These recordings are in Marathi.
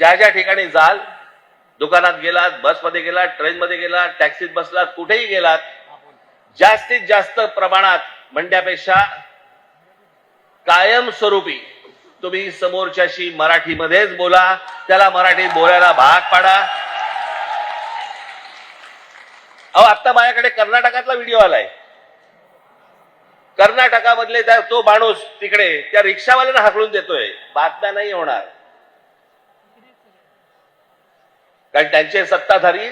ज्या ज्या ठिकाणी जाल, दुकानात गेलात, बसमध्ये गेलात, ट्रेनमध्ये गेलात, टॅक्सीत बसलात, कुठेही गेलात, जास्तीत जास्त प्रमाणात म्हणण्यापेक्षा कायमस्वरूपी तुम्ही समोरच्याशी मराठीमध्येच बोला, त्याला मराठीत बोलायला भाग पाडा. अहो, आता माझ्याकडे कर्नाटकातला व्हिडिओ आलाय. कर्नाटकामधले तो माणूस तिकडे त्या रिक्षावाल्याला हाकलून देतोय. बातम्या नाही होणार, कारण त्यांचे सत्ताधारी,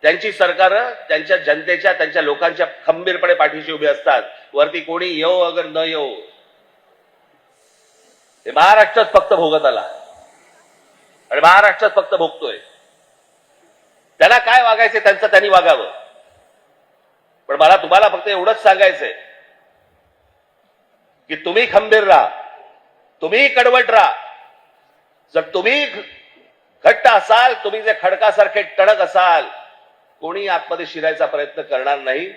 त्यांची सरकार त्यांच्या जनतेच्या, त्यांच्या लोकांच्या खंबीरपणे पाठीशी उभे असतात. वरती कोणी येऊ अगर न येऊ, हे महाराष्ट्रात फक्त भोगत आला आणि महाराष्ट्रात फक्त भोगतोय. त्याला काय वागायचं त्यांचं त्यांनी वागावं. पण मला तुम्हाला फक्त एवढंच सांगायचंय की तुम्ही खंबीर राहा, तुम्ही कडवट राहा. जर तुम्ही घट्ट असाल, तुम्ही जे खडकासारखे टणक असाल, कोणी आतमध्ये शिरायचा प्रयत्न करणार नाही.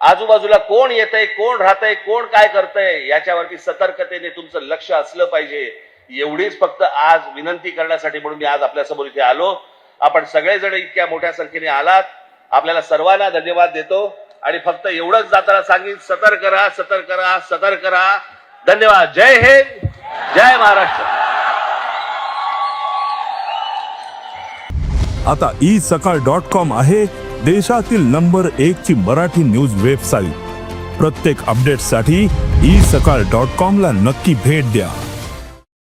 आजूबाजूला कोण येतंय, कोण राहतंय, कोण काय करतंय, याच्यावरती सतर्कतेने तुमचं लक्ष असलं पाहिजे. एवढीच फक्त आज विनंती करण्यासाठी म्हणून मी आज आपल्यासमोर इथे आलो. आपण सगळेजण इतक्या मोठ्या संख्येने आलात, आपल्याला सर्वांना धन्यवाद देतो आणि फक्त एवढंच जाताना सांगेन, सतर्क राहा, सतर्क राहा, सतर्क राहा. धन्यवाद. जय हिंद, जय महाराष्ट्र. आता isakal.com आहे देशातील नंबर 1 ची मराठी न्यूज वेबसाईट. प्रत्येक अपडेटसाठी isakal.com ला नक्की भेट द्या.